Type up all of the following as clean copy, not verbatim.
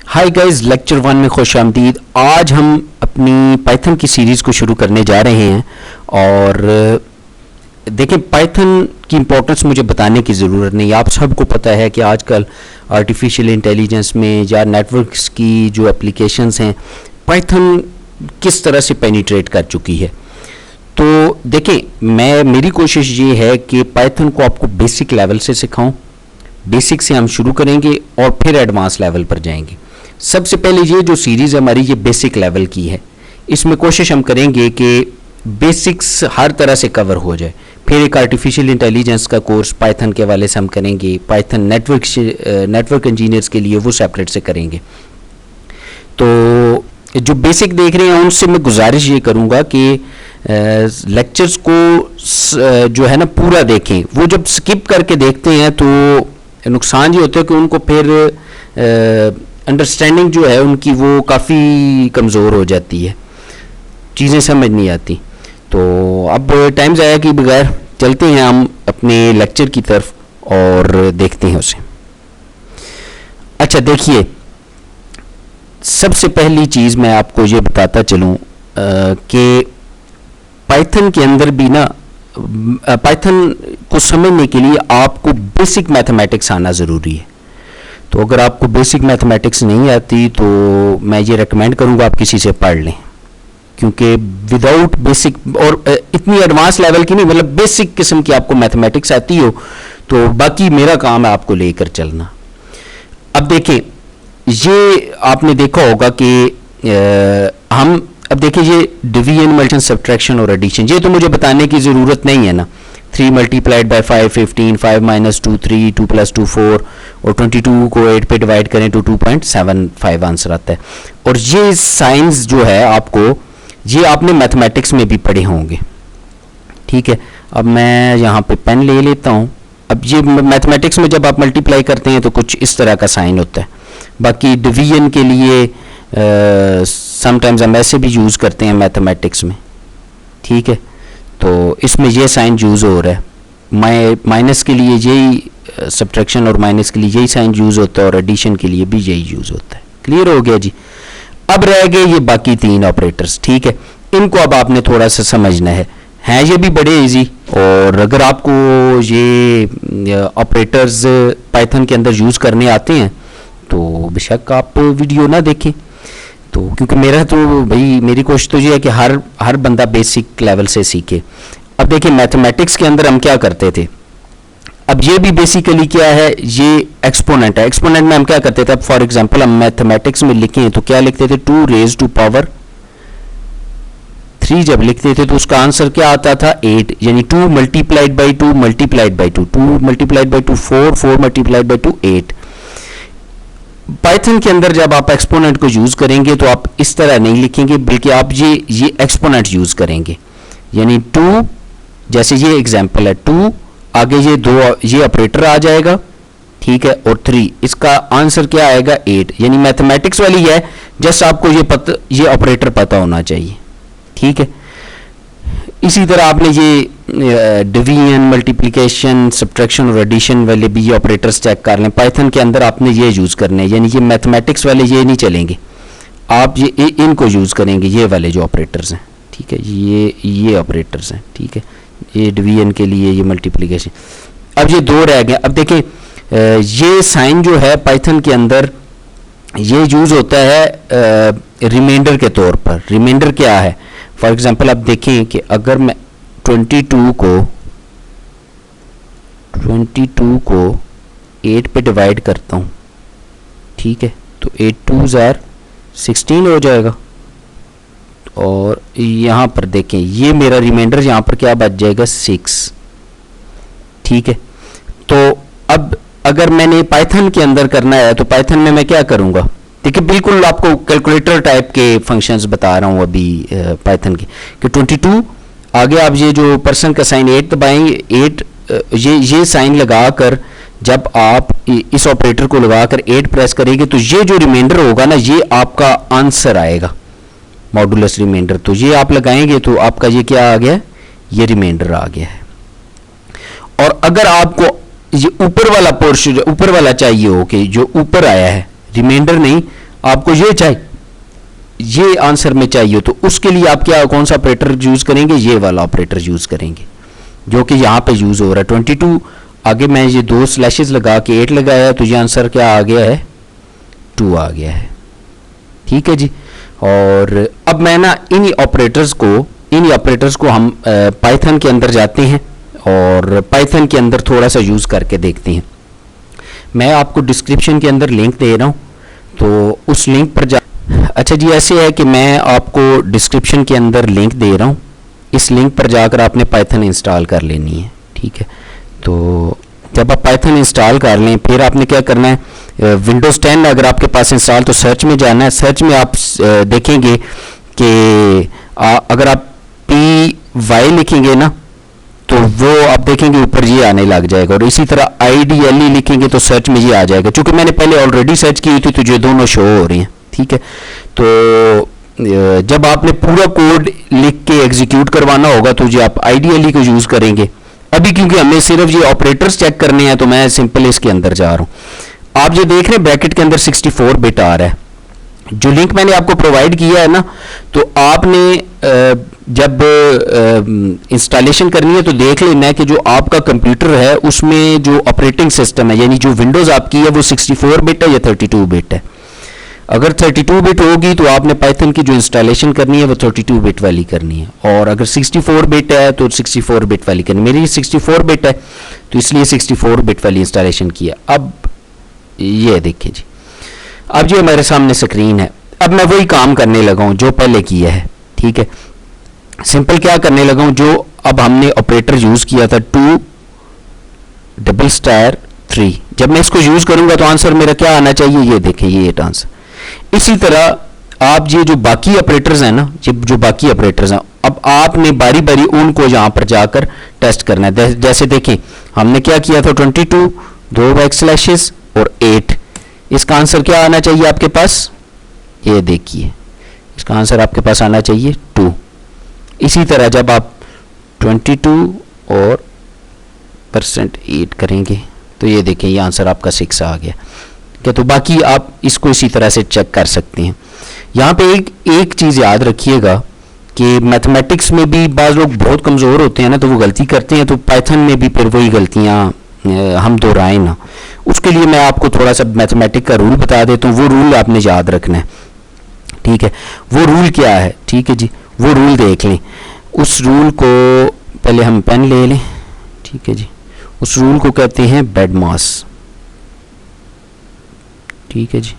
Hi guys, lecture 1 में खुश आमदीद। आज हम अपनी पाइथन की सीरीज़ को शुरू करने जा रहे हैं और देखें, पाइथन की इम्पोर्टेंस मुझे बताने की ज़रूरत नहीं। आप सबको पता है कि आजकल आर्टिफिशियल इंटेलिजेंस में या नेटवर्क्स की जो एप्लीकेशंस हैं, पाइथन किस तरह से पेनिट्रेट कर चुकी है। तो देखें, मेरी कोशिश ये है कि पाइथन को आपको बेसिक लेवल से सिखाऊं। बेसिक से हम शुरू करेंगे और फिर एडवांस लेवल पर जाएंगे। सबसे पहले ये जो सीरीज़ हमारी ये बेसिक लेवल की है, इसमें कोशिश हम करेंगे कि बेसिक्स हर तरह से कवर हो जाए। फिर एक आर्टिफिशियल इंटेलिजेंस का कोर्स पाइथन के वाले से हम करेंगे, पाइथन नेटवर्क इंजीनियर्स के लिए वो सेपरेट से करेंगे। तो जो बेसिक देख रहे हैं उनसे मैं गुजारिश ये करूँगा कि लेक्चर्स को जो है ना पूरा देखें। वो जब स्किप करके देखते हैं तो नुकसान ये होता है कि उनको फिर अंडरस्टैंडिंग जो है उनकी वो काफ़ी कमज़ोर हो जाती है, चीज़ें समझ नहीं आती। तो अब टाइम ज़ाया किए बगैर चलते हैं हम अपने लेक्चर की तरफ और देखते हैं उसे। अच्छा देखिए, सबसे पहली चीज़ मैं आपको ये बताता चलूँ कि पाइथन के अंदर भी ना, पाइथन को समझने के लिए आपको बेसिक मैथमेटिक्स आना ज़रूरी है। तो अगर आपको बेसिक मैथमेटिक्स नहीं आती तो मैं ये रेकमेंड करूँगा आप किसी से पढ़ लें, क्योंकि विदाउट बेसिक और इतनी एडवांस लेवल की नहीं, मतलब बेसिक किस्म की आपको मैथमेटिक्स आती हो तो बाकी मेरा काम है आपको लेकर चलना। अब देखें, ये आपने देखा होगा कि अब देखिए, ये डिवीजन, मल्टीप्लिकेशन, सब्ट्रैक्शन और एडिशन, ये तो मुझे बताने की ज़रूरत नहीं है ना। 3 मल्टीप्लाइड बाई 5 15, 5 माइनस 2 3, 2 प्लस 2 4 और 22 को 8 पे डिवाइड करें तो 2.75 आंसर आता है। और ये साइंस जो है आपको, ये आपने मैथमेटिक्स में भी पढ़े होंगे, ठीक है। अब मैं यहाँ पे पेन ले लेता हूँ। अब ये मैथमेटिक्स में जब आप मल्टीप्लाई करते हैं तो कुछ इस तरह का साइन होता है। बाकी डिवीजन के लिए समटाइम्स हम ऐसे भी यूज़ करते हैं मैथमेटिक्स में, ठीक है। तो इसमें ये साइन यूज़ हो रहा है। माइनस के लिए यही, सब्ट्रैक्शन और माइनस के लिए यही साइन यूज़ होता है और एडिशन के लिए भी यही यूज़ होता है। क्लियर हो गया जी। अब रह गए ये बाकी 3 ऑपरेटर्स, ठीक है। इनको अब आपने थोड़ा सा समझना है ये भी बड़े इजी। और अगर आपको ये ऑपरेटर्स पाइथन के अंदर यूज़ करने आते हैं तो बेशक आप वीडियो ना देखें, तो क्योंकि मेरी कोशिश तो ये है कि हर बंदा बेसिक लेवल से सीखे। अब देखिए, मैथमेटिक्स के अंदर हम क्या करते थे। अब ये भी बेसिकली क्या है, ये एक्सपोनेंट है। एक्सपोनेंट में हम क्या करते थे, अब फॉर एग्जांपल हम मैथमेटिक्स में लिखें तो क्या लिखते थे, 2 रेज़ टू पावर 3 जब लिखते थे तो उसका आंसर क्या आता था, 8। यानी 2 multiplied by 2 multiplied by 2, 2 multiplied by 2 4, 4 multiplied by 2 8। Python के अंदर जब आप एक्सपोनेंट को यूज करेंगे तो आप इस तरह नहीं लिखेंगे, बल्कि आप ये एक्सपोनेंट यूज करेंगे। यानी 2, जैसे ये एग्जांपल है, 2 आगे ये ऑपरेटर आ जाएगा, ठीक है, और 3, इसका आंसर क्या आएगा, 8। यानी मैथमेटिक्स वाली है, जस्ट आपको ये ऑपरेटर पता होना चाहिए, ठीक है। इसी तरह आपने ये डिवीजन, मल्टीप्लिकेशन, सब्ट्रैक्शन और एडिशन वाले भी ये ऑपरेटर्स चेक कर लें। पाइथन के अंदर आपने ये यूज़ करने हैं, यानी ये मैथमेटिक्स वाले ये नहीं चलेंगे, आप ये इनको यूज़ करेंगे, ये वाले जो ऑपरेटर्स हैं, ठीक है। ये ऑपरेटर्स हैं, ठीक है। ये डिवीजन के लिए, ये मल्टीप्लिकेशन। अब ये 2 रह गए। अब देखें, ये साइन जो है पाइथन के अंदर ये यूज़ होता है रिमाइंडर के तौर पर। रिमाइंडर क्या है, फॉर एग्जाम्पल आप देखें कि अगर मैं 22 को 8 पे डिवाइड करता हूँ, ठीक है, तो 8 2s are 16 हो जाएगा। और यहाँ पर देखें, ये मेरा रिमाइंडर यहाँ पर क्या बच जाएगा, 6, ठीक है। तो अब अगर मैंने पाइथन के अंदर करना है तो पाइथन में मैं क्या करूँगा, देखिए बिल्कुल आपको कैलकुलेटर टाइप के फंक्शंस बता रहा हूँ अभी पाइथन के, कि 22 आगे आप ये जो परसेंट का साइन 8 दबाएंगे, 8 ये साइन लगाकर जब आप इस ऑपरेटर को लगाकर 8 प्रेस करेंगे तो ये जो रिमाइंडर होगा ना, ये आपका आंसर आएगा, मॉडुलस रिमाइंडर। तो ये आप लगाएंगे तो आपका ये क्या आ गया, ये रिमाइंडर आ गया है। और अगर आपको ये ऊपर वाला पोर्शन, ऊपर वाला चाहिए हो कि जो ऊपर आया है, रिमाइंडर नहीं, आपको ये चाहिए, ये आंसर में चाहिए, तो उसके लिए आप क्या, कौन सा ऑपरेटर यूज करेंगे, ये वाला ऑपरेटर यूज करेंगे जो कि यहाँ पे यूज हो रहा है 22। आगे मैं ये 2 स्लैशेस लगा के 8 लगाया, तो ये आंसर क्या आ गया है, 2 आ गया है। ठीक है जी। और अब मैं ना इन्हीं ऑपरेटर्स को हम पाइथन के अंदर जाते हैं और पाइथन के अंदर थोड़ा सा यूज करके देखते हैं। मैं आपको डिस्क्रिप्शन के अंदर लिंक दे रहा हूँ, तो उस लिंक पर जा, अच्छा जी, ऐसे है कि मैं आपको डिस्क्रिप्शन के अंदर लिंक दे रहा हूँ, इस लिंक पर जाकर आपने पाइथन इंस्टॉल कर लेनी है। ठीक है, तो जब आप पाइथन इंस्टॉल कर लें, फिर आपने क्या करना है, विंडोज़ 10 अगर आपके पास इंस्टॉल, तो सर्च में जाना है। सर्च में आप देखेंगे कि अगर आप PY लिखेंगे ना, तो वो आप देखेंगे ऊपर ये आने लग जाएगा, और इसी तरह IDLE लिखेंगे तो सर्च में ये आ जाएगा। क्योंकि मैंने पहले ऑलरेडी सर्च की हुई थी, तो ये दोनों शो हो रही हैं। ठीक है, तो जब आपने पूरा कोड लिख के एग्जीक्यूट करवाना होगा, तो ये आप IDLE को यूज़ करेंगे। अभी क्योंकि हमें सिर्फ ये ऑपरेटर्स चेक करने हैं, तो मैं सिंपल इसके अंदर जा रहा हूँ। आप ये देख रहे हैं ब्रैकेट के अंदर 64 बिट आ रहा है। जो लिंक मैंने आपको प्रोवाइड किया है ना, तो आपने जब इंस्टॉलेशन करनी है तो देख लेना है कि जो आपका कंप्यूटर है उसमें जो ऑपरेटिंग सिस्टम है, यानी जो विंडोज़ आपकी है, वो 64 बिट है या 32 बिट है। अगर 32 बिट होगी तो आपने पाइथन की जो इंस्टॉलेशन करनी है वो 32 बिट वाली करनी है, और अगर 64 बिट है तो 64 बिट वाली करनी है। मेरी 64 बिट है, तो इसलिए 64 बिट वाली इंस्टॉलेशन किया। अब ये देखिए जी, अब जो हमारे सामने स्क्रीन है, अब मैं वही काम करने लगा हूँ जो पहले किया है। ठीक है, सिंपल क्या करने लगा हूँ, जो अब हमने ऑपरेटर यूज़ किया था 2 डबल स्टार 3, जब मैं इसको यूज़ करूँगा तो आंसर मेरा क्या आना चाहिए, ये देखें, ये आंसर। इसी तरह आप ये जो बाकी ऑपरेटर्स हैं ना, जो बाकी ऑपरेटर्स हैं, अब आपने बारी बारी उनको यहाँ पर जाकर टेस्ट करना है। जैसे देखें, हमने क्या किया था, 22, 2 बैकस्लैशेस और 8। इसका आंसर क्या आना चाहिए आपके पास, ये देखिए, इसका आंसर आपके पास आना चाहिए 2। इसी तरह जब आप 22 और %8 करेंगे, तो ये देखें, ये आंसर आपका 6 आ गया। क्या, तो बाकी आप इसको इसी तरह से चेक कर सकते हैं। यहाँ पे एक चीज़ याद रखिएगा कि मैथमेटिक्स में भी बाज़ लोग बहुत कमज़ोर होते हैं ना, तो वो गलती करते हैं, तो पाइथन में भी फिर वही गलतियाँ हम दोहराएं ना। उसके लिए मैं आपको थोड़ा सा मैथमेटिक का रूल बता देता हूँ, वो रूल आपने याद रखना है। ठीक है, वो रूल क्या है, ठीक है जी, वो रूल देख लें। उस रूल को पहले हम पेन ले लें। ठीक है जी, उस रूल को कहते हैं BEDMAS। ठीक है जी,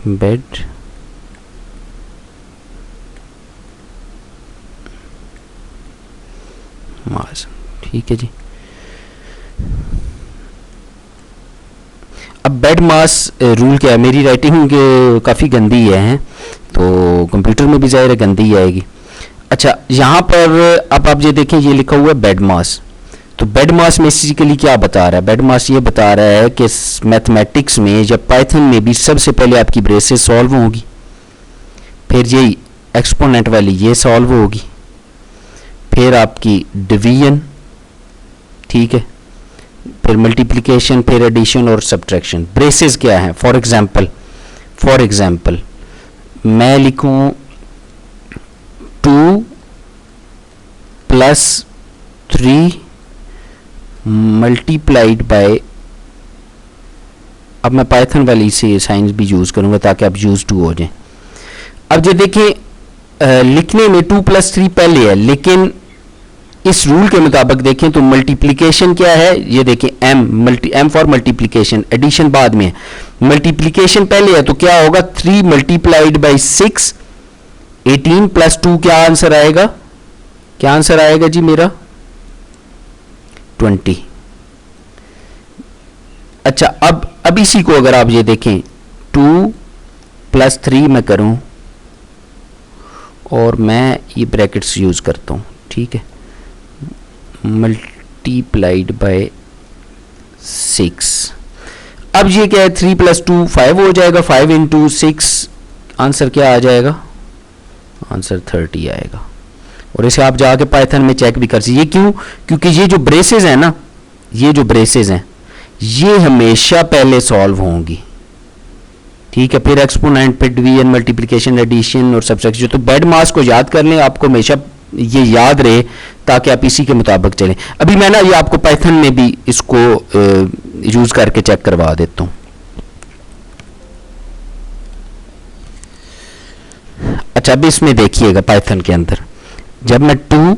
BEDMAS। ठीक है जी, अब BEDMAS रूल क्या है, मेरी राइटिंग काफ़ी गंदी है, तो कंप्यूटर में भी ज़ाहिर है गंदी आएगी। अच्छा, यहाँ पर अब आप ये देखें, ये लिखा हुआ है BEDMAS। तो BEDMAS बेसिकली क्या बता रहा है, BEDMAS ये बता रहा है कि मैथमेटिक्स में या पाइथन में भी सबसे पहले आपकी ब्रेसेस सॉल्व होंगी, फिर यही एक्सपोनेंट वाली ये सॉल्व होगी, फिर आपकी डिवीजन, ठीक है, फिर मल्टीप्लिकेशन, फिर एडिशन और सब्ट्रैक्शन। ब्रेसेस क्या हैं, फॉर एग्जांपल मैं लिखूं 2 + 3 मल्टीप्लाइड बाय, अब मैं पाइथन वाली से साइंस भी यूज़ करूंगा ताकि आप यूज टू हो जाएं। अब ये देखिए, लिखने में 2 + 3 पहले है, लेकिन इस रूल के मुताबिक देखें तो मल्टीप्लिकेशन क्या है, ये देखें M फॉर मल्टीप्लिकेशन, एडिशन बाद में है, मल्टीप्लिकेशन पहले है, तो क्या होगा 3 × 6, 18 + 2, क्या आंसर आएगा, क्या आंसर आएगा जी मेरा 20। अच्छा, अब इसी को अगर आप ये देखें 2 + 3 मैं करूं और मैं ये ब्रैकेट्स यूज करता हूं, ठीक है, मल्टीप्लाइड बाय 6। अब ये क्या है, 3 + 2 5 हो जाएगा, 5 × 6 आंसर क्या आ जाएगा, आंसर 30 आएगा। और इसे आप जाके पाइथन में चेक भी कर सकते। ये क्यों, क्योंकि ये जो ब्रेसेस हैं ना, ये जो ब्रेसेस हैं ये हमेशा पहले सॉल्व होंगी, ठीक है। फिर एक्सपोनेंट, फिर डिवीजन, मल्टीप्लिकेशन, एडिशन और सब्ट्रैक्शन। तो बेड मास को याद कर लें, आपको हमेशा ये याद रहे ताकि आप इसी के मुताबिक चलें। अभी मैं ना ये आपको पाइथन में भी इसको यूज करके चेक करवा देता हूँ। अच्छा, अब इसमें देखिएगा पाइथन के अंदर जब मैं 2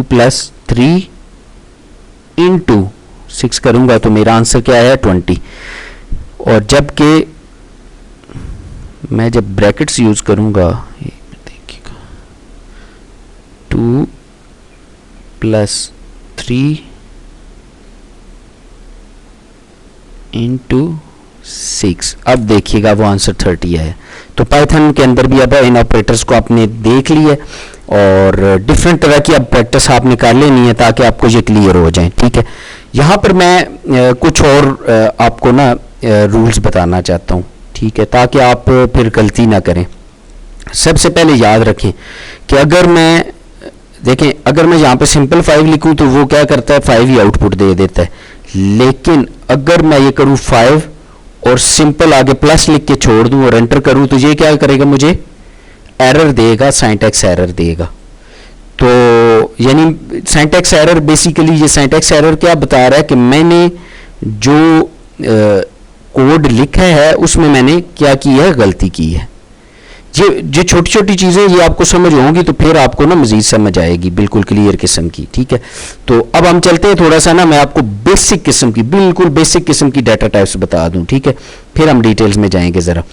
प्लस 3 इंटू 6 करूंगा तो मेरा आंसर क्या है 20। और जबकि मैं जब ब्रैकेट्स यूज करूंगा, देखिएगा 2 प्लस 3 इंटू 6, अब देखिएगा वो आंसर 30 है। तो पाइथन के अंदर भी अब इन ऑपरेटर्स को आपने देख लिया और डिफरेंट तरह की अब प्रैक्टिस आपने कर लेनी है ताकि आपको ये क्लियर हो जाए। ठीक है, यहाँ पर मैं कुछ और आपको ना रूल्स बताना चाहता हूँ, ठीक है, ताकि आप फिर गलती ना करें। सबसे पहले याद रखें कि अगर मैं देखें, अगर मैं यहाँ पे सिंपल 5 लिखूँ तो वो क्या करता है, 5 ही आउटपुट दे देता है। लेकिन अगर मैं ये करूँ 5 और सिंपल आगे प्लस लिख के छोड़ दूं और एंटर करूं तो ये क्या करेगा, मुझे एरर देगा, सिंटैक्स एरर देगा। तो यानी सिंटैक्स एरर, बेसिकली ये सिंटैक्स एरर क्या बता रहा है कि मैंने जो कोड लिखा है उसमें मैंने क्या की है, गलती की है। ये छोटी छोटी चीज़ें ये आपको समझ होंगी तो फिर आपको ना मज़ीद समझ आएगी, बिल्कुल क्लियर किस्म की। ठीक है, तो अब हम चलते हैं थोड़ा सा ना, मैं आपको बेसिक किस्म की, बिल्कुल बेसिक किस्म की डाटा टाइप्स बता दूं। ठीक है, फिर हम डिटेल्स में जाएंगे ज़रा।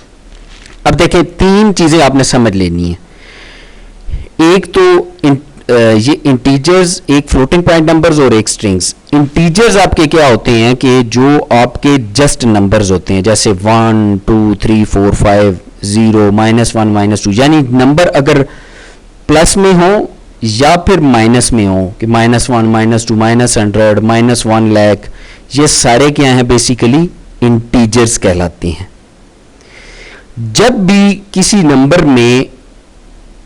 अब देखें, 3 चीज़ें आपने समझ लेनी है। एक तो ये इंटीजर्स, एक फ्लोटिंग पॉइंट नंबर्स और एक स्ट्रिंग्स। इंटीजर्स आपके क्या होते हैं कि जो आपके जस्ट नंबर्स होते हैं, जैसे 1 2 3 4 5 0 -1 -2, यानी नंबर अगर प्लस में हो या फिर माइनस में हो कि -1 -2 -100 -1 लाख, ये सारे क्या हैं, बेसिकली इंटीजर्स कहलाते हैं। जब भी किसी नंबर में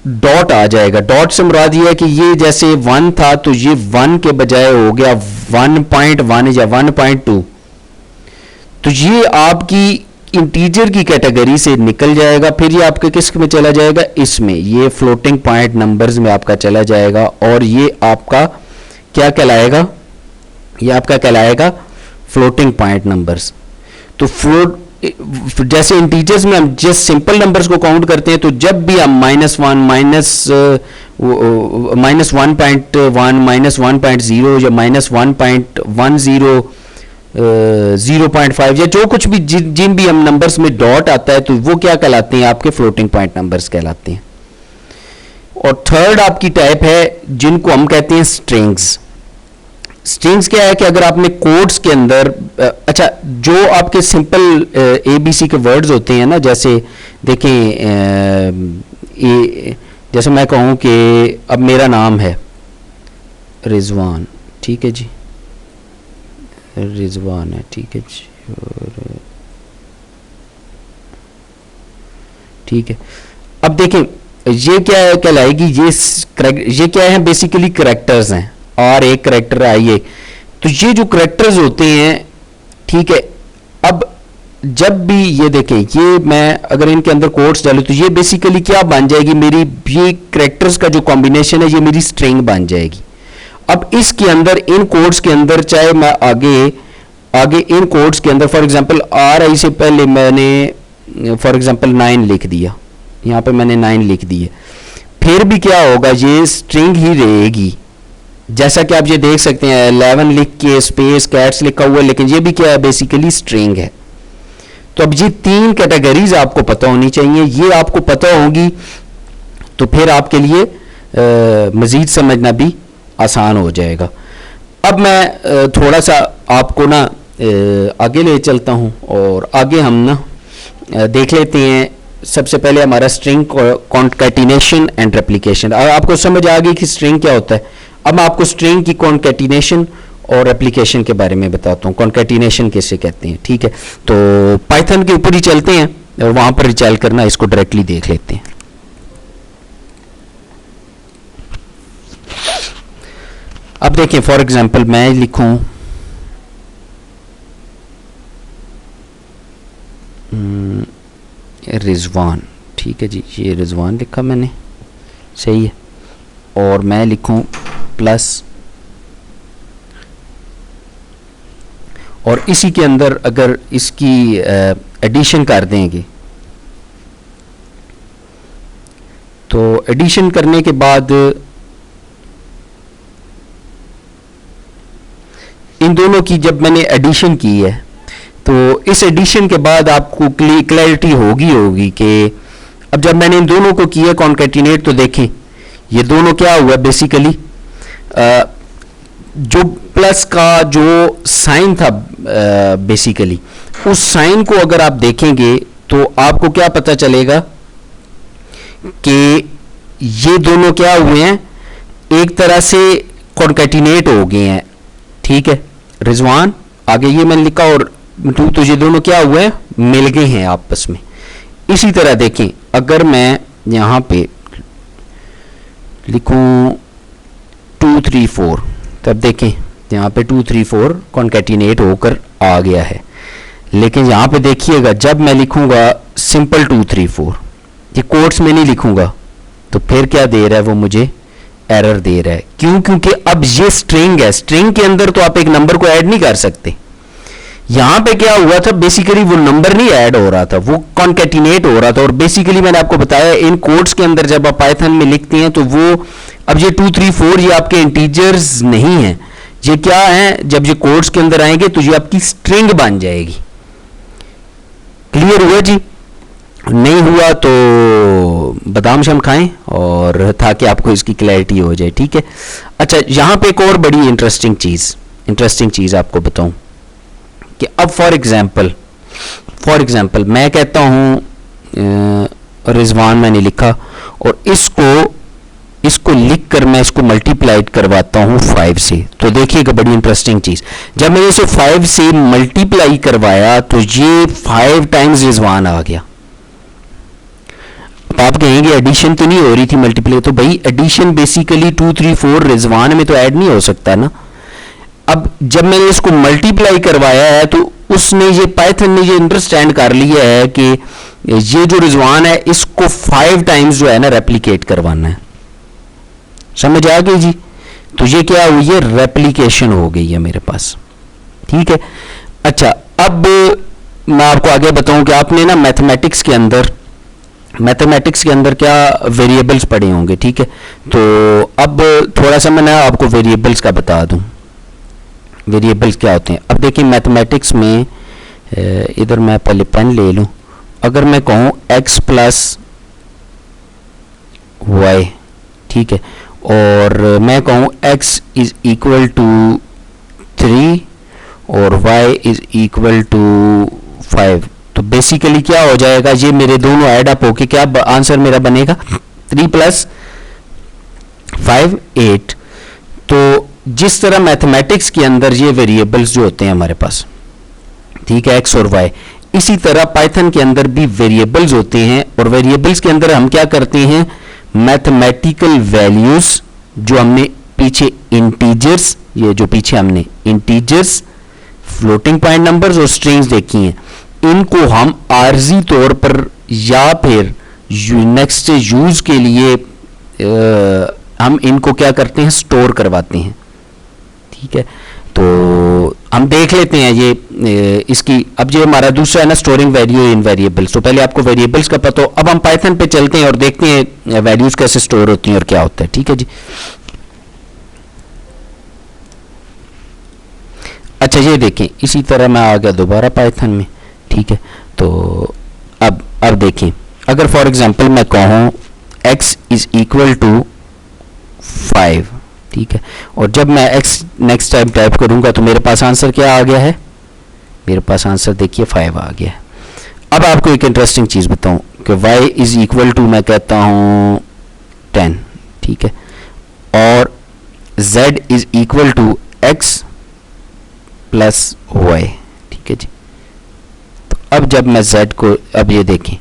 डॉट आ जाएगा, डॉट से मुराद ये है कि ये जैसे 1 था तो ये 1 के बजाय हो गया 1.1 या 1.2, तो ये आपकी इंटीजर की कैटेगरी से निकल जाएगा। फिर ये आपके किस में चला जाएगा, इसमें, ये फ्लोटिंग पॉइंट नंबर्स में आपका चला जाएगा। और ये आपका क्या कहलाएगा, ये आपका कहलाएगा फ्लोटिंग पॉइंट नंबर्स। तो फ्लोट, जैसे इंटीजर्स में हम जिस सिंपल नंबर्स को काउंट करते हैं, तो जब भी हम -1 -1.1 -1.0 या -1.10 0.5 या जो कुछ भी जिन भी हम नंबर्स में डॉट आता है तो वो क्या कहलाते हैं, आपके फ्लोटिंग पॉइंट नंबर्स कहलाते हैं। और थर्ड आपकी टाइप है जिनको हम कहते हैं स्ट्रिंग्स। स्ट्रिंग्स क्या है कि अगर आपने कोड्स के अंदर, अच्छा, जो आपके सिंपल ABC के वर्ड्स होते हैं ना, जैसे देखें, जैसे मैं कहूँ कि अब मेरा नाम है रिजवान, ठीक है जी, रिजवान है, ठीक है जी, और ठीक है। अब देखें ये क्या है, कहलाएगी ये क्या है, बेसिकली करेक्टर्स हैं, और एक करेक्टर आई है। तो ये जो करेक्टर्स होते हैं, ठीक है, अब जब भी ये देखें, ये मैं अगर इनके अंदर कोड्स डालूं तो ये बेसिकली क्या बन जाएगी, मेरी ये करेक्टर्स का जो कॉम्बिनेशन है ये मेरी स्ट्रिंग बन जाएगी। अब इसके अंदर, इन कोड्स के अंदर, चाहे मैं आगे इन कोड्स के अंदर फॉर एग्जांपल RI से पहले मैंने फॉर एग्जांपल 9 लिख दिया, यहाँ पे मैंने 9 लिख दिए, फिर भी क्या होगा, ये स्ट्रिंग ही रहेगी। जैसा कि आप ये देख सकते हैं 11 लिख के स्पेस कैट्स लिखा हुआ है, लेकिन ये भी क्या है, बेसिकली स्ट्रिंग है। तो अब ये 3 कैटेगरीज आपको पता होनी चाहिए, ये आपको पता होगी तो फिर आपके लिए मज़ीद समझना भी आसान हो जाएगा। अब मैं थोड़ा सा आपको ना आगे ले चलता हूँ और आगे हम ना देख लेते हैं। सबसे पहले हमारा स्ट्रिंग कॉन्कैटिनेशन एंड रेप्लिकेशन। आपको समझ आ गई कि स्ट्रिंग क्या होता है। अब मैं आपको स्ट्रिंग की कॉन्कैटिनेशन और रेप्लिकेशन के बारे में बताता हूँ। कॉन्कैटिनेशन कैसे कहते हैं, ठीक है। तो पाइथन के ऊपर ही चलते हैं और वहाँ पर रिचाल करना, इसको डायरेक्टली देख लेते हैं। अब देखें, फॉर एग्जांपल मैं लिखूं रिजवान, ठीक है जी, ये रिजवान लिखा मैंने, सही है। और मैं लिखूं प्लस, और इसी के अंदर अगर इसकी एडिशन कर देंगे तो एडिशन करने के बाद इन दोनों की जब मैंने एडिशन की है तो इस एडिशन के बाद आपको क्लैरिटी होगी कि अब जब मैंने इन दोनों को किया कॉन्कैटिनेट, तो देखें ये दोनों क्या हुआ बेसिकली, जो प्लस का जो साइन था बेसिकली, उस साइन को अगर आप देखेंगे तो आपको क्या पता चलेगा कि ये दोनों क्या हुए हैं, एक तरह से कॉन्कैटिनेट हो गए हैं, ठीक है। रिजवान आगे ये मैंने लिखा और तो ये दोनों क्या हुए हैं, मिल गए हैं आपस में। इसी तरह देखें अगर मैं यहां पे लिखूं 2 3 4, तब देखें यहां पे 2 3 4 कॉन्कैटिनेट होकर आ गया है। लेकिन यहां पे देखिएगा जब मैं लिखूंगा सिंपल 2 3 4, ये कोट्स में नहीं लिखूंगा, तो फिर क्या दे रहा है वो मुझे एरर दे रहा है। क्यों? क्योंकि अब ये स्ट्रिंग है, स्ट्रिंग के अंदर तो आप एक नंबर को ऐड नहीं कर सकते। यहां पे क्या हुआ था, बेसिकली वो नंबर नहीं ऐड हो रहा था, वो कॉन्कैटिनेट हो रहा था। और बेसिकली मैंने आपको बताया इन कोड्स के अंदर जब आप पाइथन में लिखते हैं तो वो अब ये 2 3 4 ये आपके इंटीजर्स नहीं है, ये क्या है, जब ये कोड्स के अंदर आएंगे तो ये आपकी स्ट्रिंग बन जाएगी। क्लियर हुआ जी? नहीं हुआ तो बादाम शम खाएं और ताकि आपको इसकी क्लैरिटी हो जाए, ठीक है। अच्छा, यहां पे एक और बड़ी इंटरेस्टिंग चीज आपको बताऊं कि अब फॉर एग्जाम्पल मैं कहता हूं रिजवान मैंने लिखा और इसको लिख कर मैं इसको मल्टीप्लाइड करवाता हूं 5 से। तो देखिएगा बड़ी इंटरेस्टिंग चीज, जब मैंने इसे 5 से मल्टीप्लाई करवाया तो ये 5 टाइम्स रिजवान आ गया। अब आप कहेंगे एडिशन तो नहीं हो रही थी मल्टीप्लाई, तो भाई एडिशन बेसिकली 2 3 4 रिजवान में तो ऐड नहीं हो सकता ना। अब जब मैंने इसको मल्टीप्लाई करवाया है तो उसने ये पाइथन ने ये अंडरस्टैंड कर लिया है कि ये जो रिजवान है इसको 5 टाइम्स जो है ना रेप्लिकेट करवाना है। समझ आ गई जी? तो ये क्या हुई है, रेप्लिकेशन हो गई है मेरे पास, ठीक है। अच्छा, अब मैं आपको आगे बताऊं कि आपने ना मैथमेटिक्स के अंदर क्या वेरिएबल्स पढ़े होंगे, ठीक है। तो अब थोड़ा सा मैं आपको वेरिएबल्स का बता दूं, वेरिएबल्स क्या होते हैं। अब देखिए मैथमेटिक्स में इधर मैं पहले पेन ले लूं, अगर मैं कहूं x प्लस वाई, ठीक है, और मैं कहूं x इज इक्वल टू 3 और y इज इक्वल टू 5, तो बेसिकली क्या हो जाएगा, ये मेरे दोनों ऐड अप होके क्या आंसर मेरा बनेगा, 3 प्लस 5 8। तो जिस तरह मैथमेटिक्स के अंदर ये वेरिएबल्स जो होते हैं हमारे पास, ठीक है, x और y, इसी तरह पाइथन के अंदर भी वेरिएबल्स होते हैं। और वेरिएबल्स के अंदर हम क्या करते हैं, मैथमेटिकल वैल्यूज जो हमने पीछे इंटीजर्स, ये जो पीछे हमने इंटीजर्स, फ्लोटिंग पॉइंट नंबर्स और स्ट्रिंग्स देखी हैं, इनको हम आर्जी तौर पर या फिर नेक्स्ट यूज के लिए हम इनको क्या करते हैं, स्टोर करवाते हैं, ठीक है। तो हम देख लेते हैं ये इसकी, अब ये हमारा दूसरा है ना स्टोरिंग वैल्यू इन वेरिएबल्स। तो पहले आपको वेरिएबल्स का पता हो, अब हम पाइथन पे चलते हैं और देखते हैं वैल्यूज कैसे स्टोर होती हैं और क्या होता है, ठीक है जी। अच्छा, ये देखें, इसी तरह मैं आ गया दोबारा पाइथन में, ठीक है। तो अब देखें, अगर फॉर एग्जांपल मैं कहूँ x इज इक्वल टू 5, ठीक है, और जब मैं x नेक्स्ट टाइम टाइप करूंगा तो मेरे पास आंसर क्या आ गया है, मेरे पास आंसर देखिए 5 आ गया है। अब आपको एक इंटरेस्टिंग चीज बताऊं कि y इज इक्वल टू मैं कहता हूं 10, ठीक है, और z is equal to x plus y, ठीक है जी। तो अब जब मैं z को, अब ये देखें,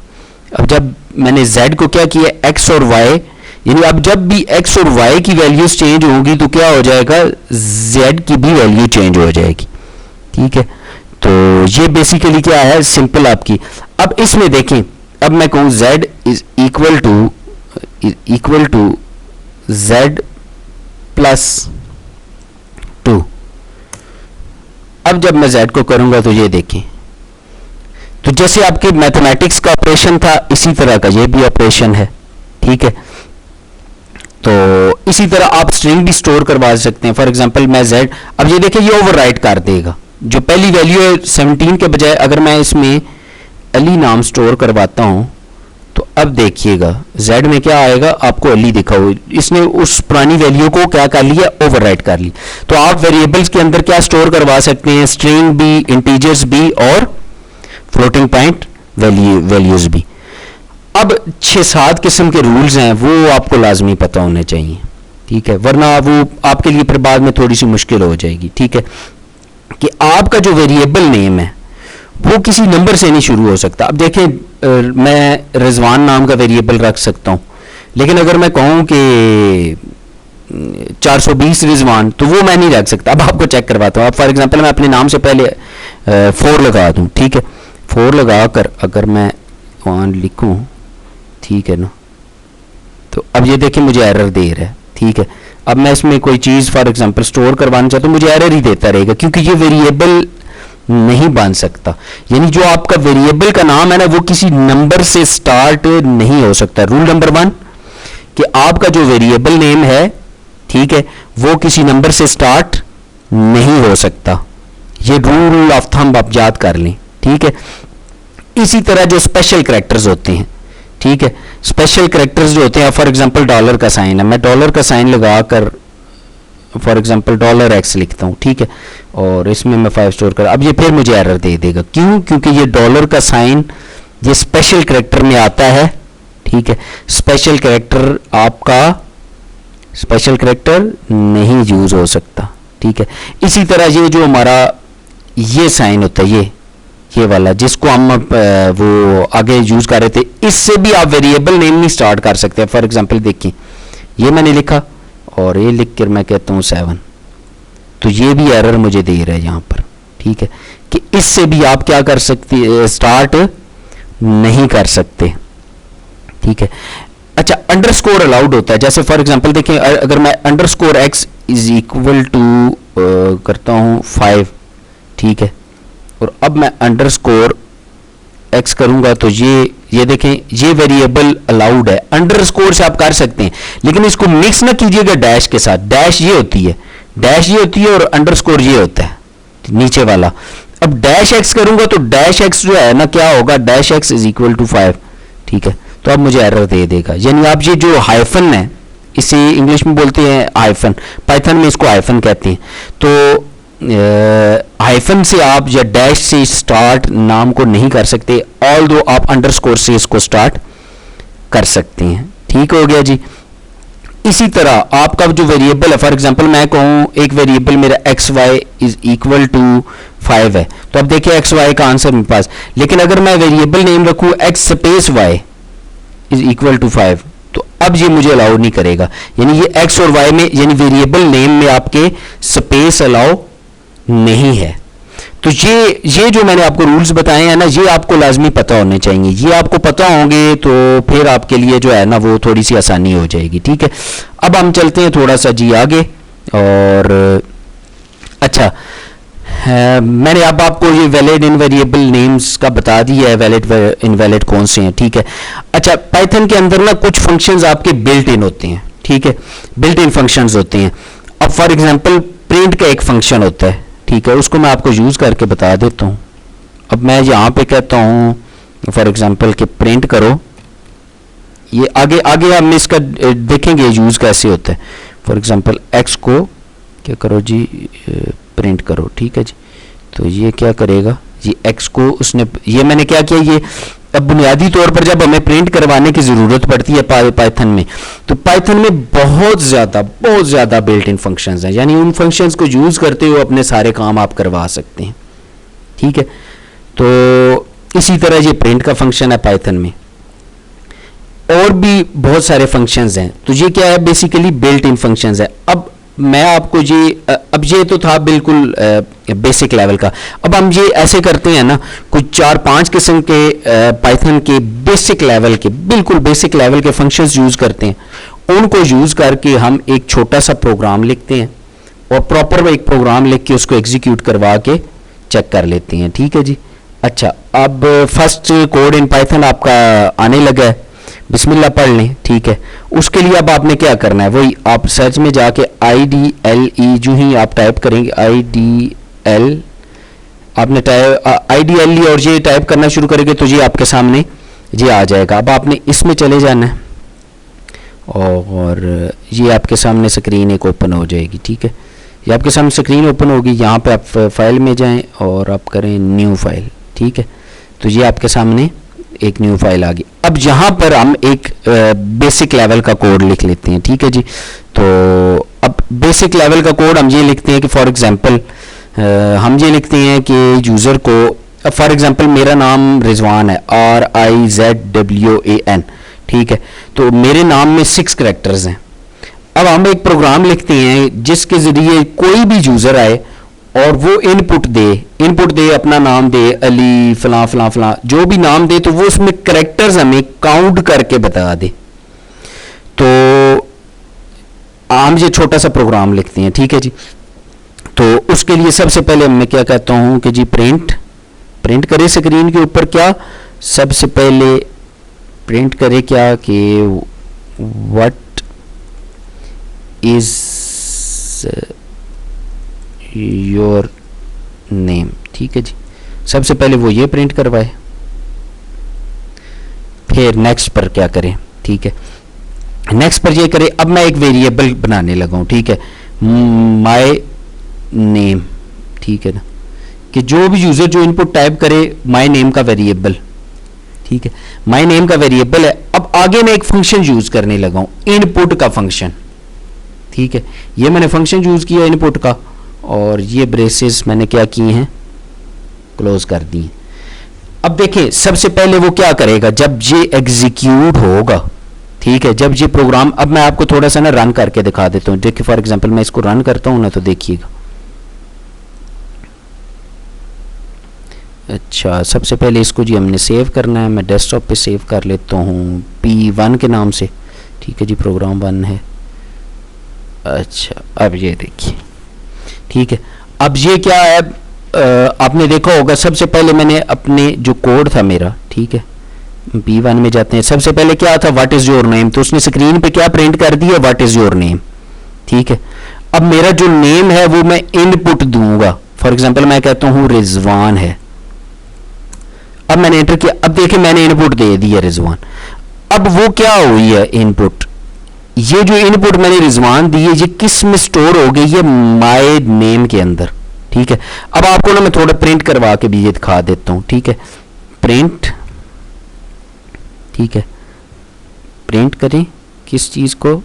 अब जब मैंने z को क्या किया, x और y, यानी अब जब भी x और y की वैल्यूज चेंज होगी तो क्या हो जाएगा, z की भी वैल्यू चेंज हो जाएगी, ठीक है। तो ये बेसिकली क्या है, सिंपल आपकी। अब इसमें देखें, अब मैं कहूं z is equal to z plus 2। अब जब मैं z को करूंगा तो ये देखें, तो जैसे आपके मैथमेटिक्स का ऑपरेशन था इसी तरह का ये भी ऑपरेशन है, ठीक है। तो इसी तरह आप स्ट्रिंग भी स्टोर करवा सकते हैं। फॉर एग्जांपल मैं z, अब ये देखिए ये ओवरराइट कर देगा, जो पहली वैल्यू है 17 के बजाय अगर मैं इसमें अली नाम स्टोर करवाता हूं तो अब देखिएगा z में क्या आएगा, आपको अली दिखा हो, इसने उस पुरानी वैल्यू को क्या कर लिया, ओवरराइट कर ली। तो आप वेरिएबल्स के अंदर क्या स्टोर करवा सकते हैं, स्ट्रिंग भी, इंटीजर्स भी और फ्लोटिंग पॉइंट वैल्यूज भी। अब 6-7 किस्म के रूल्स हैं, वो आपको लाजमी पता होने चाहिए, ठीक है, वरना वो आपके लिए फिर बाद में थोड़ी सी मुश्किल हो जाएगी, ठीक है। कि आपका जो वेरिएबल नेम है वो किसी नंबर से नहीं शुरू हो सकता। अब देखें मैं रिजवान नाम का वेरिएबल रख सकता हूं, लेकिन अगर मैं कहूं कि 420 रिजवान, तो वो मैं नहीं रख सकता। अब आपको चेक करवाता हूं। अब फॉर एग्जांपल मैं अपने नाम से पहले 4 लगा दूं, ठीक है, 4 लगाकर अगर मैं 1 लिखूं, ठीक है ना, तो अब ये देखिए मुझे एरर दे रहा है, ठीक है। अब मैं इसमें कोई चीज़ फॉर एग्जांपल स्टोर करवाना चाहता हूं, मुझे एरर ही देता रहेगा क्योंकि ये वेरिएबल नहीं बन सकता। यानी जो आपका वेरिएबल का नाम है ना वो किसी नंबर से स्टार्ट नहीं हो सकता। रूल नंबर 1 कि आपका जो वेरिएबल नेम है, ठीक है, वो किसी नंबर से स्टार्ट नहीं हो सकता। ये रूल ऑफ थंब आप याद कर लें, ठीक है। इसी तरह जो स्पेशल कैरेक्टर्स होते हैं, ठीक है, स्पेशल कैरेक्टर्स जो होते हैं, फॉर एग्जांपल डॉलर का साइन है, मैं डॉलर का साइन लगाकर फॉर एग्जांपल $x लिखता हूं, ठीक है, और इसमें मैं 5 स्टोर कर, अब ये फिर मुझे एरर दे देगा। क्यों? क्योंकि ये डॉलर का साइन ये स्पेशल कैरेक्टर में आता है, ठीक है। स्पेशल कैरेक्टर आपका स्पेशल कैरेक्टर नहीं यूज हो सकता, ठीक है। इसी तरह ये जो हमारा ये साइन होता है, ये वाला जिसको हम वो आगे यूज कर रहे थे, इससे भी आप वेरिएबल नेम नहीं स्टार्ट कर सकते। फॉर एग्जांपल देखिए ये मैंने लिखा और ये लिख कर मैं कहता हूं 7, तो ये भी एरर मुझे दे रहा है यहां पर, ठीक है, कि इससे भी आप क्या कर सकते, स्टार्ट नहीं कर सकते, ठीक है। अच्छा, अंडरस्कोर अलाउड होता है, जैसे फॉर एग्जांपल देखें अगर मैं underscore x is equal to करता हूं 5, ठीक है, और अब मैं अंडरस्कोर x करूंगा तो ये देखें ये वेरिएबल अलाउड है। अंडरस्कोर से आप कर सकते हैं, लेकिन इसको मिक्स ना कीजिएगा डैश के साथ। डैश ये होती है और अंडरस्कोर ये होता है नीचे वाला। अब डैश x करूंगा तो डैश x जो है ना क्या होगा, dash x is equal to 5, ठीक है। तो अब मुझे एरर दे देगा। यानी आप ये जो हाइफन है, इसे इंग्लिश में बोलते हैं हाइफन, पाइथन में इसको हाइफन कहते हैं। तो हाइफन से आप या डैश से स्टार्ट नाम को नहीं कर सकते, ऑल्दो आप अंडरस्कोर से इसको स्टार्ट कर सकते हैं, ठीक हो गया जी। इसी तरह आपका जो वेरिएबल है, फॉर एग्जांपल मैं कहूं एक वेरिएबल मेरा xy इज इक्वल टू 5 है, तो अब देखिए xy का आंसर मेरे पास, लेकिन अगर मैं वेरिएबल नेम रखूं x space y is equal to 5, तो अब ये मुझे अलाउ नहीं करेगा। यानी ये x और y में, यानी वेरिएबल नेम में आपके स्पेस अलाउ नहीं है। तो ये जो मैंने आपको रूल्स बताए हैं ना, ये आपको लाजमी पता होने चाहिए। ये आपको पता होंगे तो फिर आपके लिए जो है ना वो थोड़ी सी आसानी हो जाएगी, ठीक है। अब हम चलते हैं थोड़ा सा जी आगे। और अच्छा, मैंने अब आपको ये वैलिड इनवेरिएबल नेम्स का बता दिया है, वैलिड इनवैलिड कौन से हैं, ठीक है। अच्छा, पाइथन के अंदर ना कुछ फंक्शंस आपके बिल्ट इन होते हैं, ठीक है, बिल्ट इन फंक्शंस होते हैं। अब फॉर एग्जांपल प्रिंट का एक फंक्शन होता है, ठीक है, उसको मैं आपको यूज करके बता देता हूं। अब मैं यहां पे कहता हूं फॉर एग्जांपल कि प्रिंट करो, ये आगे हम इसका देखेंगे यूज कैसे होता है। फॉर एग्जांपल x को क्या करो जी, प्रिंट करो, ठीक है जी। तो ये क्या करेगा जी, x को उसने, ये मैंने क्या किया, ये अब बुनियादी तौर पर जब हमें प्रिंट करवाने की जरूरत पड़ती है पाइथन में, तो पाइथन में बहुत ज्यादा बिल्ट इन फंक्शंस हैं, यानी उन फंक्शंस को यूज करते हुए अपने सारे काम आप करवा सकते हैं, ठीक है। तो इसी तरह ये प्रिंट का फंक्शन है पाइथन में, और भी बहुत सारे फंक्शंस हैं। तो ये क्या है, बेसिकली बिल्ट इन फंक्शंस है। अब मैं आपको ये अब ये तो था बिल्कुल बेसिक लेवल का। अब हम ये ऐसे करते हैं ना, कुछ 4-5 किस्म के पाइथन के बेसिक लेवल के, बिल्कुल बेसिक लेवल के फंक्शंस यूज़ करते हैं। उनको यूज़ करके हम एक छोटा सा प्रोग्राम लिखते हैं और प्रॉपर एक प्रोग्राम लिख के उसको एग्जीक्यूट करवा के चेक कर लेते हैं। ठीक है जी। अच्छा, अब फर्स्ट कोड इन पाइथन आपका आने लगा है, बिस्मिल्लाह पढ़ लें। ठीक है, उसके लिए अब आपने क्या करना है, वही आप सर्च में जाके IDLE जो ही आप टाइप करेंगे, IDL आपने IDLE और ये टाइप करना शुरू करेंगे तो ये आपके सामने ये आ जाएगा। अब आपने इसमें चले जाना है और ये आपके सामने स्क्रीन एक ओपन हो जाएगी। ठीक है, ये आपके सामने स्क्रीन ओपन होगी। यहाँ पे आप फाइल में जाएं और आप करें न्यू फाइल। ठीक है, तो ये आपके सामने एक न्यू फाइल आ गई। अब यहाँ पर हम एक बेसिक लेवल का कोड लिख लेते हैं। ठीक है जी। तो अब बेसिक लेवल का कोड हम ये लिखते हैं कि फॉर एग्जांपल हम ये लिखते हैं कि यूज़र को, फॉर एग्जांपल मेरा नाम रिजवान है, RIZWAN। ठीक है, तो मेरे नाम में 6 करैक्टर्स हैं। अब हम एक प्रोग्राम लिखते हैं जिसके ज़रिए कोई भी यूज़र आए और वो इनपुट दे अपना नाम दे, अली फलां फलां फलां जो भी नाम दे, तो वो उसमें करैक्टर्स हमें काउंट करके बता दे। तो हम ये छोटा सा प्रोग्राम लिखते हैं। ठीक है जी। तो उसके लिए सबसे पहले मैं क्या कहता हूं कि जी प्रिंट करे स्क्रीन के ऊपर, क्या सबसे पहले प्रिंट करे क्या कि व्हाट इज योर नेम। ठीक है जी, सबसे पहले वो ये प्रिंट करवाए, फिर नेक्स्ट पर क्या करें। ठीक है, नेक्स्ट पर ये करे। अब मैं एक वेरिएबल बनाने लगा हूं। ठीक है, माय नेम। ठीक है ना, कि जो भी यूजर जो इनपुट टाइप करे माय नेम का वेरिएबल। ठीक है, माय नेम का वेरिएबल है। अब आगे मैं एक फंक्शन यूज करने लगा हूं, इनपुट का फंक्शन। ठीक है, ये मैंने फंक्शन यूज किया इनपुट का और ये ब्रेसेस मैंने क्या किए हैं, क्लोज कर दिए। अब देखिए सबसे पहले वो क्या करेगा जब ये एग्जीक्यूट होगा। ठीक है, जब ये प्रोग्राम, अब मैं आपको थोड़ा सा ना रन करके दिखा देता हूं। देखिए फॉर एग्जांपल मैं इसको रन करता हूं ना, तो देखिएगा। अच्छा, सबसे पहले इसको जी हमने सेव करना है। मैं डेस्कटॉप पे सेव कर लेता हूं P1 के नाम से। ठीक है जी, प्रोग्राम 1 है। अच्छा, अब ये देखिए। ठीक है, अब ये क्या है, आपने देखा होगा सबसे पहले मैंने अपने जो कोड था मेरा, ठीक है, P1 में जाते हैं। सबसे पहले क्या था, व्हाट इज योर नेम, तो उसने स्क्रीन पे क्या प्रिंट कर दिया, व्हाट इज योर नेम। ठीक है, अब मेरा जो नेम है वो मैं इनपुट दूंगा। फॉर एग्जांपल मैं कहता हूं रिजवान है। अब मैंने एंटर किया, अब देखिए मैंने इनपुट दे दिया रिजवान। अब वो क्या हुई है इनपुट, ये जो इनपुट मैंने रिजवान दी है ये किस में स्टोर हो गई है, माय नेम के अंदर। ठीक है, अब आपको ना मैं थोड़ा प्रिंट करवा के भी ये दिखा देता हूं। ठीक है, प्रिंट, ठीक है, प्रिंट करें किस चीज को,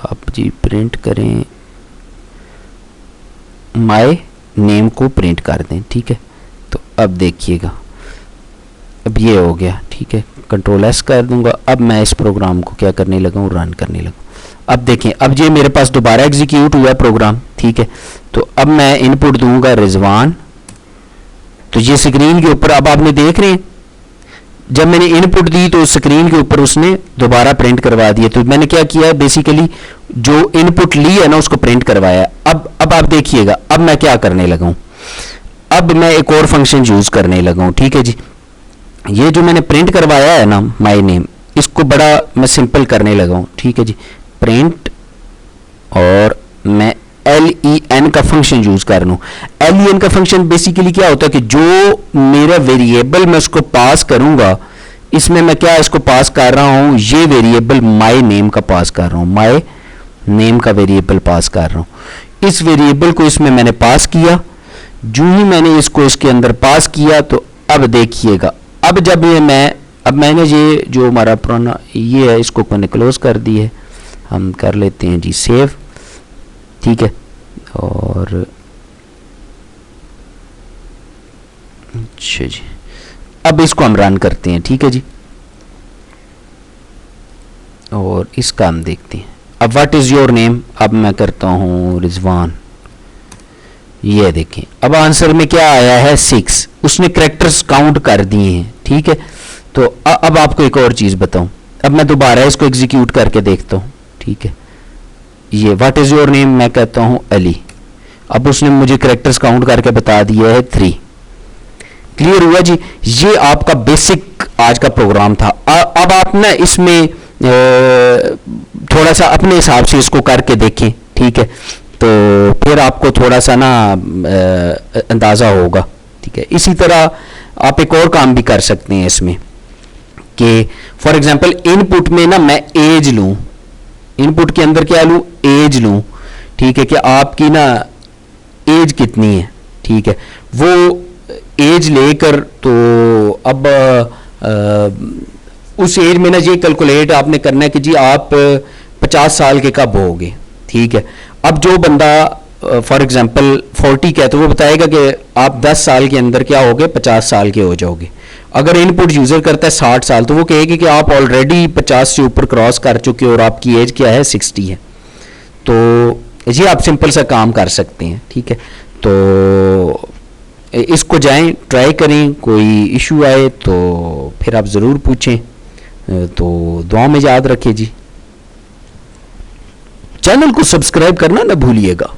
आप जी प्रिंट करें माय नेम को प्रिंट कर दें। ठीक है, तो अब देखिएगा अब ये हो गया। ठीक है, कंट्रोल एस कर दूंगा। अब मैं इस प्रोग्राम को क्या करने लगा हूँ, रन करने लगा। अब देखें, अब ये मेरे पास दोबारा एग्जीक्यूट हुआ प्रोग्राम। ठीक है, तो अब मैं इनपुट दूंगा रिजवान, तो ये स्क्रीन के ऊपर अब आपने देख रहे हैं जब मैंने इनपुट दी तो स्क्रीन के ऊपर उसने दोबारा प्रिंट करवा दिया। तो मैंने क्या किया, बेसिकली जो इनपुट ली है ना उसको प्रिंट करवाया। अब आप देखिएगा, अब मैं क्या करने लगा हूं, अब मैं एक और फंक्शन यूज करने लगा हूं। ठीक है जी, ये जो मैंने प्रिंट करवाया है ना माय नेम, इसको बड़ा मैं सिंपल करने लगा हूं। ठीक है जी, प्रिंट, और मैं len का फंक्शन यूज कर लूं। len का फंक्शन बेसिकली क्या होता है कि जो मेरा वेरिएबल मैं उसको पास करूंगा, इसमें मैं क्या इसको पास कर रहा हूं, ये वेरिएबल माय नेम का पास कर रहा हूं, माय नेम का वेरिएबल पास कर रहा हूं। इस वेरिएबल को इसमें मैंने पास किया। जो ही मैंने इसको इसके अंदर पास किया, तो अब देखिएगा, अब जब ये मैंने ये जो हमारा पुराना ये है इसको मैंने क्लोज कर दी है। हम कर लेते हैं जी सेव। ठीक है, और अच्छा जी, अब इसको हम रन करते हैं। ठीक है जी, और इसका हम देखते हैं। अब व्हाट इज योर नेम, अब मैं करता हूं रिजवान। ये देखें, अब आंसर में क्या आया है 6, उसने करेक्टर्स काउंट कर दिए हैं, ठीक है। तो अब आपको एक और चीज़ बताऊं, अब मैं दोबारा इसको एग्जीक्यूट करके देखता हूं, ठीक है। ये व्हाट इज़ योर नेम, मैं कहता हूं अली। अब उसने मुझे करेक्टर्स काउंट करके बता दिया है 3। क्लियर हुआ जी। ये आपका बेसिक आज का प्रोग्राम था। अब आप ना इसमें थोड़ा सा अपने हिसाब से इसको करके देखें, ठीक है। तो फिर आपको थोड़ा सा ना अंदाज़ा होगा, ठीक है। इसी तरह आप एक और काम भी कर सकते हैं इसमें कि फॉर एग्जांपल इनपुट में ना मैं एज लूँ, इनपुट के अंदर क्या लूँ, एज लूँ, ठीक है। कि आपकी ना एज कितनी है, ठीक है। वो एज लेकर तो अब उस एज में ना ये कैलकुलेट आपने करना है कि जी आप 50 साल के कब होगे, ठीक है। अब जो बंदा फॉर एग्जांपल 40 का है तो वो बताएगा कि आप 10 साल के अंदर क्या होगे, 50 साल के हो जाओगे। अगर इनपुट यूज़र करता है 60 साल तो वो कहेगी कि आप ऑलरेडी 50 से ऊपर क्रॉस कर चुके हो और आपकी एज क्या है, 60 है। तो ये आप सिंपल सा काम कर सकते हैं, ठीक है। तो इसको जाएं, ट्राई करें, कोई इशू आए तो फिर आप ज़रूर पूछें। तो दुआ में याद रखें जी। चैनल को सब्सक्राइब करना ना भूलिएगा।